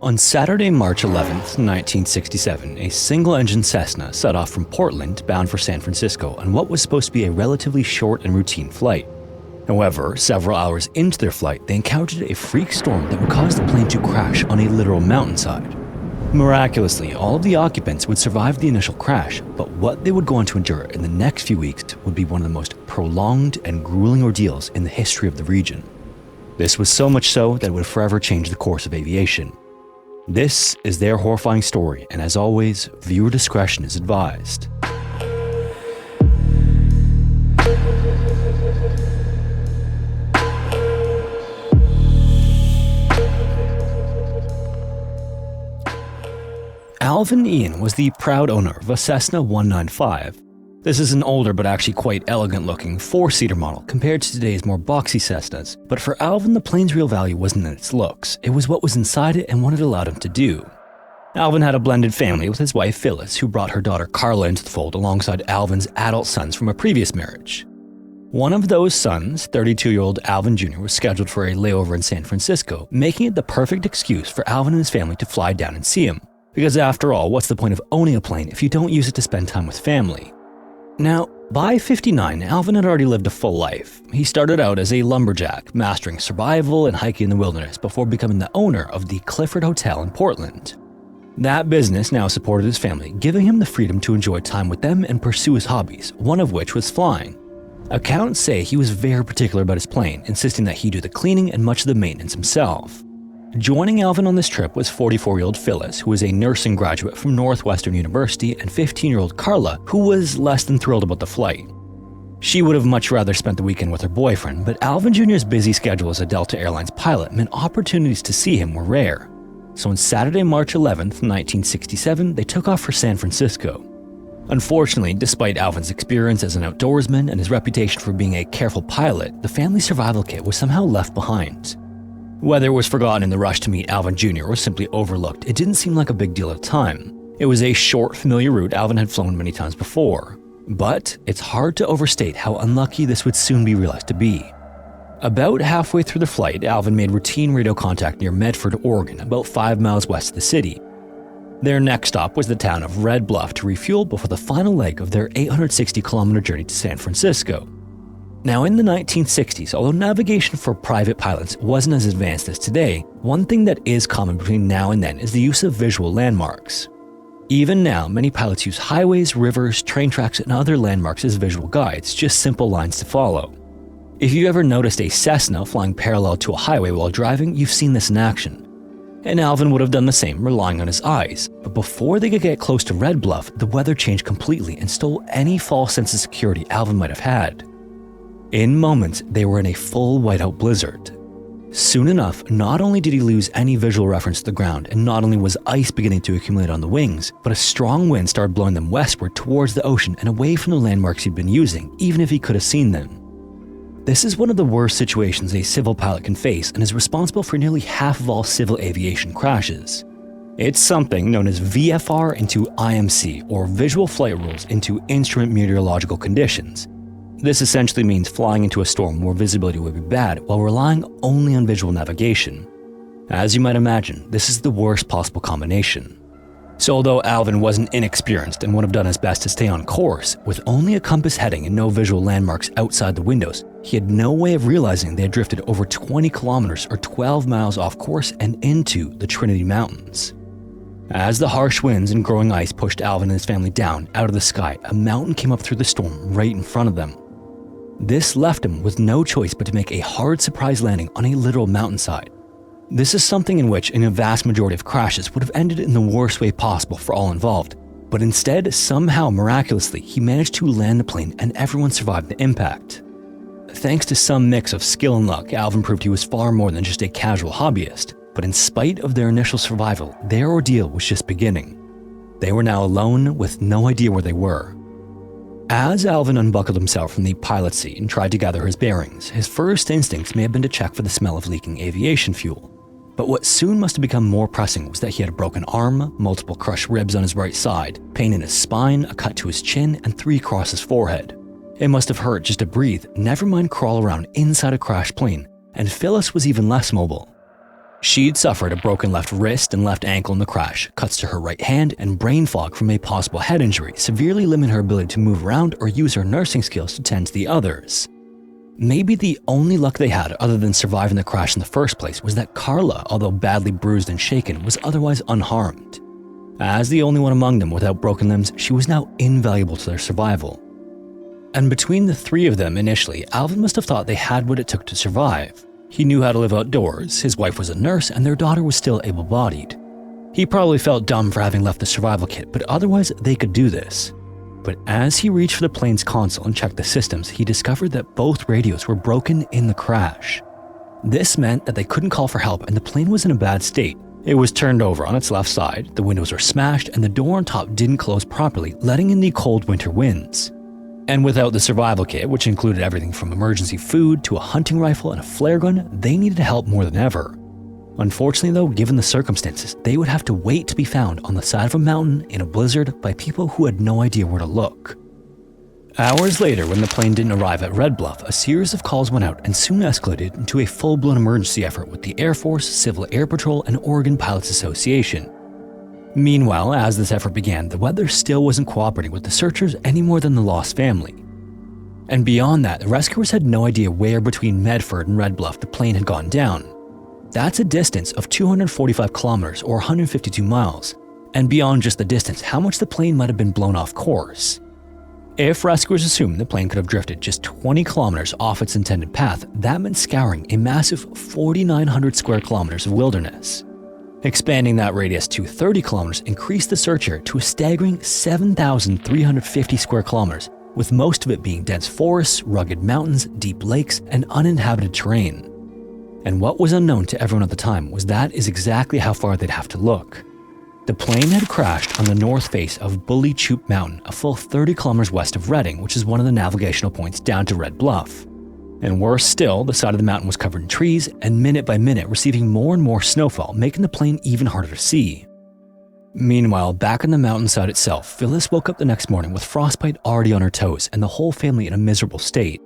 On Saturday, March 11th, 1967, a single-engine Cessna set off from Portland bound for San Francisco on what was supposed to be a relatively short and routine flight. However, several hours into their flight, they encountered a freak storm that would cause the plane to crash on a literal mountainside. Miraculously, all of the occupants would survive the initial crash, but what they would go on to endure in the next few weeks would be one of the most prolonged and grueling ordeals in the history of the region. This was so much so that it would forever change the course of aviation. This is their horrifying story, and as always, viewer discretion is advised. Alvin Ian was the proud owner of a Cessna 195. This is an older but actually quite elegant looking 4-seater model compared to today's more boxy Cessnas, but for Alvin the plane's real value wasn't in its looks, it was what was inside it and what it allowed him to do. Alvin had a blended family with his wife Phyllis, who brought her daughter Carla into the fold alongside Alvin's adult sons from a previous marriage. One of those sons, 32-year-old Alvin Jr., was scheduled for a layover in San Francisco, making it the perfect excuse for Alvin and his family to fly down and see him. Because after all, what's the point of owning a plane if you don't use it to spend time with family? Now, by 59, Alvin had already lived a full life. He started out as a lumberjack, mastering survival and hiking in the wilderness before becoming the owner of the Clifford Hotel in Portland. That business now supported his family, giving him the freedom to enjoy time with them and pursue his hobbies, one of which was flying. Accounts say he was very particular about his plane, insisting that he do the cleaning and much of the maintenance himself. Joining Alvin on this trip was 44-year-old Phyllis, who was a nursing graduate from Northwestern University, and 15-year-old Carla, who was less than thrilled about the flight. She would have much rather spent the weekend with her boyfriend, but Alvin Jr.'s busy schedule as a Delta Airlines pilot meant opportunities to see him were rare. So on Saturday, March 11th, 1967, they took off for San Francisco. Unfortunately, despite Alvin's experience as an outdoorsman and his reputation for being a careful pilot, the family survival kit was somehow left behind. Whether it was forgotten in the rush to meet Alvin Jr. or simply overlooked, it didn't seem like a big deal at the time. It was a short, familiar route Alvin had flown many times before. But it's hard to overstate how unlucky this would soon be realized to be. About halfway through the flight, Alvin made routine radio contact near Medford, Oregon, about 5 miles west of the city. Their next stop was the town of Red Bluff to refuel before the final leg of their 860-kilometer journey to San Francisco. Now, in the 1960s, although navigation for private pilots wasn't as advanced as today, one thing that is common between now and then is the use of visual landmarks. Even now, many pilots use highways, rivers, train tracks, and other landmarks as visual guides, just simple lines to follow. If you ever noticed a Cessna flying parallel to a highway while driving, you've seen this in action. And Alvin would have done the same, relying on his eyes. But before they could get close to Red Bluff, the weather changed completely and stole any false sense of security Alvin might have had. In moments, they were in a full whiteout blizzard. Soon enough, not only did he lose any visual reference to the ground, and not only was ice beginning to accumulate on the wings, but a strong wind started blowing them westward towards the ocean and away from the landmarks he'd been using, even if he could have seen them. This is one of the worst situations a civil pilot can face and is responsible for nearly half of all civil aviation crashes. It's something known as VFR into IMC, or Visual Flight Rules into Instrument Meteorological Conditions. This essentially means flying into a storm where visibility would be bad while relying only on visual navigation. As you might imagine, this is the worst possible combination. So although Alvin wasn't inexperienced and would have done his best to stay on course, with only a compass heading and no visual landmarks outside the windows, he had no way of realizing they had drifted over 20 kilometers or 12 miles off course and into the Trinity Mountains. As the harsh winds and growing ice pushed Alvin and his family down out of the sky, a mountain came up through the storm right in front of them. This left him with no choice but to make a hard surprise landing on a literal mountainside. This is something in which, in a vast majority of crashes, would have ended in the worst way possible for all involved. But instead, somehow miraculously, he managed to land the plane and everyone survived the impact. Thanks to some mix of skill and luck, Alvin proved he was far more than just a casual hobbyist. But in spite of their initial survival, their ordeal was just beginning. They were now alone with no idea where they were. As Alvin unbuckled himself from the pilot's seat and tried to gather his bearings, his first instincts may have been to check for the smell of leaking aviation fuel. But what soon must have become more pressing was that he had a broken arm, multiple crushed ribs on his right side, pain in his spine, a cut to his chin, and 3 across his forehead. It must have hurt just to breathe, never mind crawl around inside a crashed plane, and Phyllis was even less mobile. She'd suffered a broken left wrist and left ankle in the crash, cuts to her right hand, and brain fog from a possible head injury, severely limiting her ability to move around or use her nursing skills to tend to the others. Maybe the only luck they had other than surviving the crash in the first place was that Carla, although badly bruised and shaken, was otherwise unharmed. As the only one among them without broken limbs, she was now invaluable to their survival. And between the three of them initially, Alvin must have thought they had what it took to survive. He knew how to live outdoors, his wife was a nurse, and their daughter was still able-bodied. He probably felt dumb for having left the survival kit, but otherwise they could do this. But as he reached for the plane's console and checked the systems, he discovered that both radios were broken in the crash. This meant that they couldn't call for help and the plane was in a bad state. It was turned over on its left side, the windows were smashed, and the door on top didn't close properly, letting in the cold winter winds. And without the survival kit, which included everything from emergency food to a hunting rifle and a flare gun, they needed help more than ever. Unfortunately though, given the circumstances, they would have to wait to be found on the side of a mountain in a blizzard by people who had no idea where to look. Hours later, when the plane didn't arrive at Red Bluff, a series of calls went out and soon escalated into a full-blown emergency effort with the Air Force, Civil Air Patrol, and Oregon Pilots Association. Meanwhile, as this effort began, the weather still wasn't cooperating with the searchers any more than the lost family. And beyond that, the rescuers had no idea where between Medford and Red Bluff the plane had gone down. That's a distance of 245 kilometers or 152 miles. And beyond just the distance, how much the plane might have been blown off course. If rescuers assumed the plane could have drifted just 20 kilometers off its intended path, that meant scouring a massive 4,900 square kilometers of wilderness. Expanding that radius to 30 kilometers increased the search area to a staggering 7,350 square kilometers, with most of it being dense forests, rugged mountains, deep lakes, and uninhabited terrain. And what was unknown to everyone at the time was that is exactly how far they'd have to look. The plane had crashed on the north face of Bully Choop Mountain, a full 30 kilometers west of Redding, which is one of the navigational points down to Red Bluff. And worse still, the side of the mountain was covered in trees, and minute by minute receiving more and more snowfall, making the plane even harder to see. Meanwhile, back on the mountainside itself, Phyllis woke up the next morning with frostbite already on her toes and the whole family in a miserable state.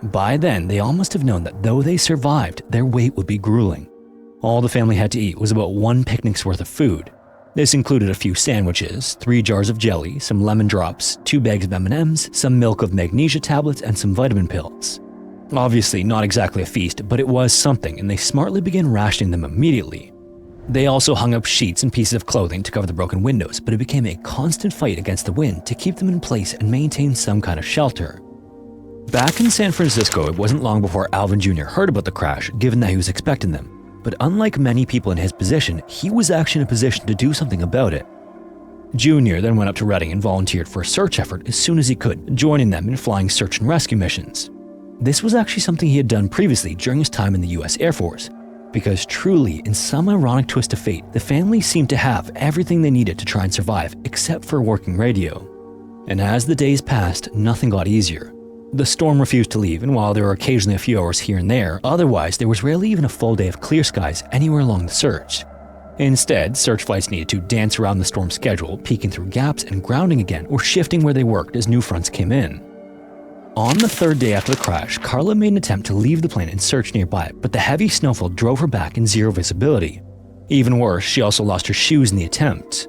By then, they all must have known that though they survived, their weight would be grueling. All the family had to eat was about one picnic's worth of food. This included a few sandwiches, 3 jars of jelly, some lemon drops, 2 bags of M&Ms, some milk of magnesia tablets, and some vitamin pills. Obviously not exactly a feast, but it was something, and they smartly began rationing them immediately. They also hung up sheets and pieces of clothing to cover the broken windows, but it became a constant fight against the wind to keep them in place and maintain some kind of shelter. Back in San Francisco, it wasn't long before Alvin Jr. heard about the crash, given that he was expecting them. But unlike many people in his position, he was actually in a position to do something about it. Jr. then went up to Redding and volunteered for a search effort as soon as he could, joining them in flying search and rescue missions. This was actually something he had done previously during his time in the US Air Force, because truly, in some ironic twist of fate, the family seemed to have everything they needed to try and survive except for a working radio. And as the days passed, nothing got easier. The storm refused to leave, and while there were occasionally a few hours here and there, otherwise there was rarely even a full day of clear skies anywhere along the search. Instead, search flights needed to dance around the storm schedule, peeking through gaps and grounding again or shifting where they worked as new fronts came in. On the third day after the crash, Carla made an attempt to leave the plane and search nearby, but the heavy snowfall drove her back in zero visibility. Even worse, she also lost her shoes in the attempt.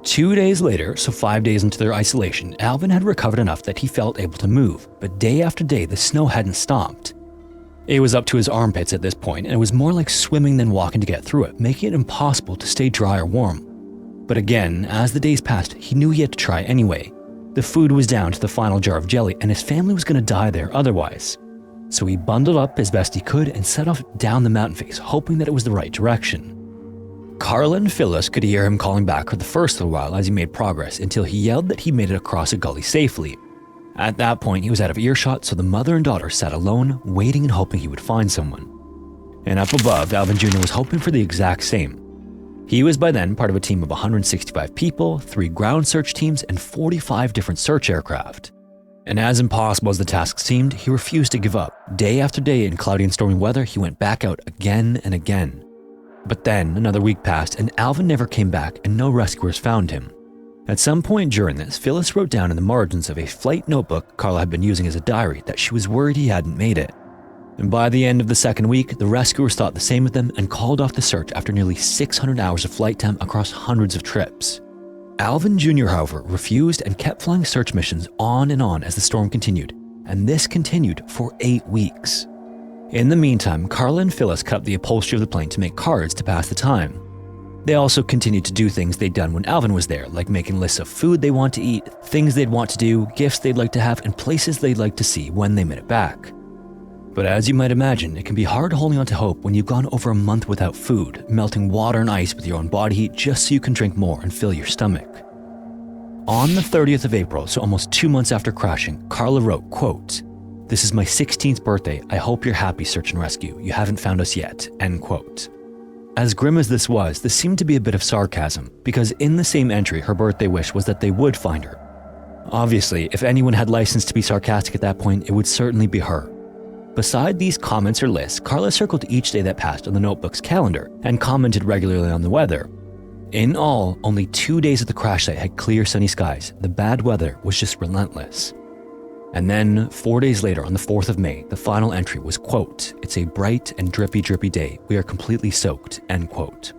2 days later, so 5 days into their isolation, Alvin had recovered enough that he felt able to move, but day after day the snow hadn't stopped. It was up to his armpits at this point, and it was more like swimming than walking to get through it, making it impossible to stay dry or warm. But again, as the days passed, he knew he had to try anyway. The food was down to the final jar of jelly, and his family was going to die there otherwise. So he bundled up as best he could and set off down the mountain face, hoping that it was the right direction. Carla and Phyllis could hear him calling back for the first little while as he made progress until he yelled that he made it across a gully safely. At that point, he was out of earshot, so the mother and daughter sat alone, waiting and hoping he would find someone. And up above, Alvin Jr. was hoping for the exact same. He was by then part of a team of 165 people, 3 ground search teams, and 45 different search aircraft. And as impossible as the task seemed, he refused to give up. Day after day in cloudy and stormy weather, he went back out again and again. But then, another week passed and Alvin never came back and no rescuers found him. At some point during this, Phyllis wrote down in the margins of a flight notebook Carla had been using as a diary that she was worried he hadn't made it. And by the end of the second week, the rescuers thought the same of them and called off the search after nearly 600 hours of flight time across hundreds of trips. Alvin Jr., however, refused and kept flying search missions on and on as the storm continued, and this continued for 8 weeks. In the meantime, Carla and Phyllis cut up the upholstery of the plane to make cards to pass the time. They also continued to do things they'd done when Alvin was there, like making lists of food they want to eat, things they'd want to do, gifts they'd like to have, and places they'd like to see when they made it back. But as you might imagine, it can be hard holding on to hope when you've gone over a month without food, melting water and ice with your own body heat just so you can drink more and fill your stomach. On the 30th of April, so almost 2 months after crashing, Carla wrote, quote, "This is my 16th birthday. I hope you're happy, search and rescue. You haven't found us yet," end quote. As grim as this was, this seemed to be a bit of sarcasm, because in the same entry, her birthday wish was that they would find her. Obviously, if anyone had license to be sarcastic at that point, it would certainly be her. Beside these comments or lists, Carla circled each day that passed on the notebook's calendar and commented regularly on the weather. In all, only 2 days at the crash site had clear sunny skies. The bad weather was just relentless. And then, 4 days later, on the 4th of May, the final entry was, quote, "It's a bright and drippy day. We are completely soaked," end quote.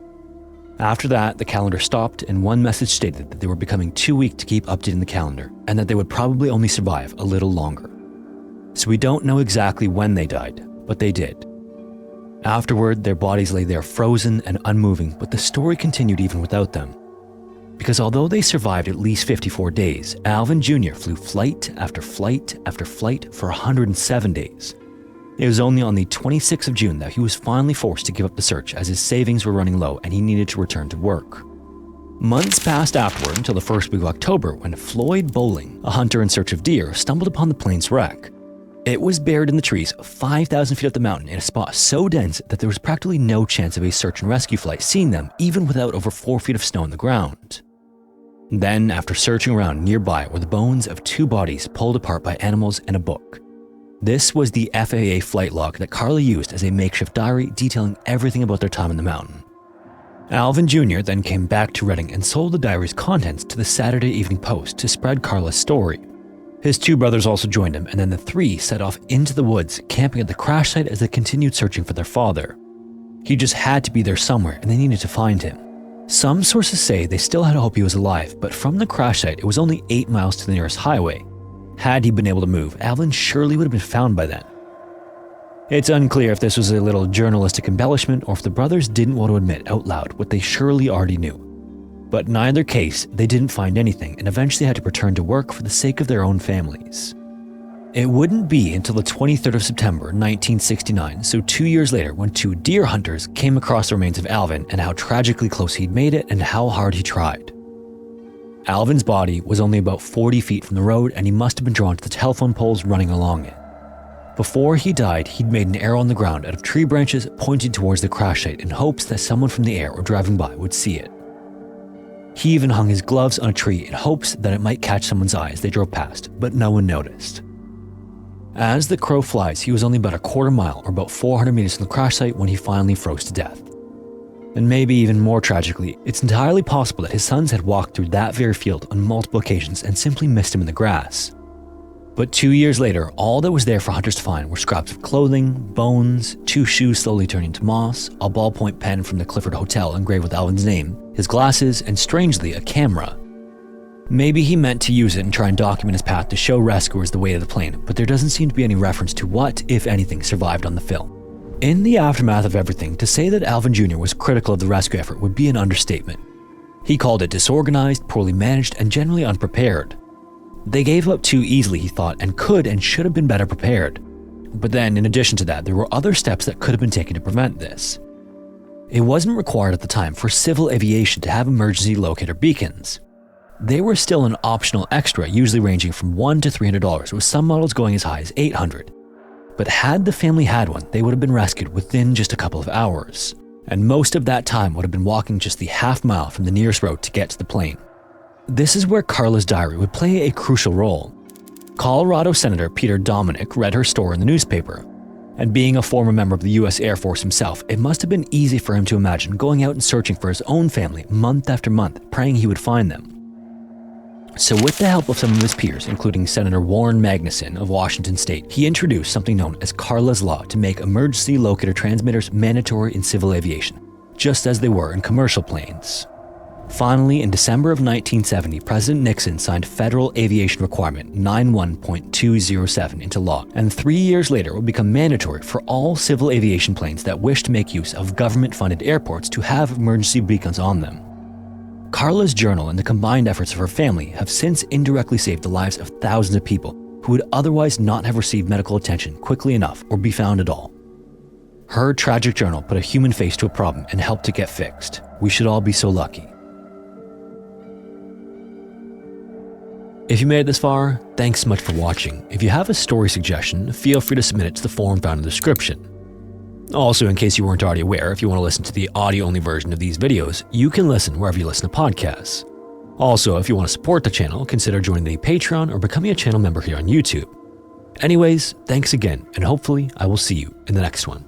After that, the calendar stopped, and one message stated that they were becoming too weak to keep updating the calendar, and that they would probably only survive a little longer. So we don't know exactly when they died, but they did. Afterward, their bodies lay there frozen and unmoving, but the story continued even without them. Because although they survived at least 54 days, Alvin Jr. flew flight after flight after flight for 107 days. It was only on the 26th of June that he was finally forced to give up the search as his savings were running low and he needed to return to work. Months passed afterward until the first week of October when Floyd Bowling, a hunter in search of deer, stumbled upon the plane's wreck. It was buried in the trees 5,000 feet up the mountain in a spot so dense that there was practically no chance of a search and rescue flight seeing them even without over 4 feet of snow on the ground. Then, after searching around nearby, were the bones of 2 bodies pulled apart by animals and a book. This was the FAA flight log that Carla used as a makeshift diary detailing everything about their time in the mountain. Alvin Jr. then came back to Reading and sold the diary's contents to the Saturday Evening Post to spread Carla's story. His 2 brothers also joined him, and then the 3 set off into the woods, camping at the crash site as they continued searching for their father. He just had to be there somewhere, and they needed to find him. Some sources say they still had hope he was alive, but from the crash site, it was only 8 miles to the nearest highway. Had he been able to move, Alvin surely would have been found by then. It's unclear if this was a little journalistic embellishment or if the brothers didn't want to admit out loud what they surely already knew. But in either case, they didn't find anything and eventually had to return to work for the sake of their own families. It wouldn't be until the 23rd of September 1969, so 2 years later, when 2 deer hunters came across the remains of Alvin and how tragically close he'd made it and how hard he tried. Alvin's body was only about 40 feet from the road and he must have been drawn to the telephone poles running along it. Before he died, he'd made an arrow on the ground out of tree branches pointing towards the crash site in hopes that someone from the air or driving by would see it. He even hung his gloves on a tree in hopes that it might catch someone's eye as they drove past, but no one noticed. As the crow flies, he was only about a quarter mile or about 400 meters from the crash site when he finally froze to death. And maybe even more tragically, it's entirely possible that his sons had walked through that very field on multiple occasions and simply missed him in the grass. But 2 years later, all that was there for hunters to find were scraps of clothing, bones, 2 shoes slowly turning to moss, a ballpoint pen from the Clifford Hotel engraved with Alvin's name, his glasses, and strangely, a camera. Maybe he meant to use it and try and document his path to show rescuers the way of the plane, but there doesn't seem to be any reference to what, if anything, survived on the film. In the aftermath of everything, to say that Alvin Jr. was critical of the rescue effort would be an understatement. He called it disorganized, poorly managed, and generally unprepared. They gave up too easily, he thought, and could and should have been better prepared. But then, in addition to that, there were other steps that could have been taken to prevent this. It wasn't required at the time for civil aviation to have emergency locator beacons. They were still an optional extra, usually ranging from $100 to $300, with some models going as high as $800. But had the family had one, they would have been rescued within just a couple of hours. And most of that time would have been walking just the half mile from the nearest road to get to the plane. This is where Carla's diary would play a crucial role. Colorado Senator Peter Dominic read her story in the newspaper. And being a former member of the US Air Force himself, it must have been easy for him to imagine going out and searching for his own family month after month, praying he would find them. So with the help of some of his peers, including Senator Warren Magnuson of Washington State, he introduced something known as Carla's Law to make emergency locator transmitters mandatory in civil aviation, just as they were in commercial planes. Finally, in December of 1970, President Nixon signed Federal Aviation Requirement 91.207 into law, and 3 years later it would become mandatory for all civil aviation planes that wish to make use of government-funded airports to have emergency beacons on them. Carla's journal and the combined efforts of her family have since indirectly saved the lives of thousands of people who would otherwise not have received medical attention quickly enough or be found at all. Her tragic journal put a human face to a problem and helped it get fixed. We should all be so lucky. If you made it this far, thanks so much for watching. If you have a story suggestion, feel free to submit it to the form found in the description. Also, in case you weren't already aware, if you want to listen to the audio-only version of these videos, you can listen wherever you listen to podcasts. Also, if you want to support the channel, consider joining the Patreon or becoming a channel member here on YouTube. Anyways, thanks again, and hopefully I will see you in the next one.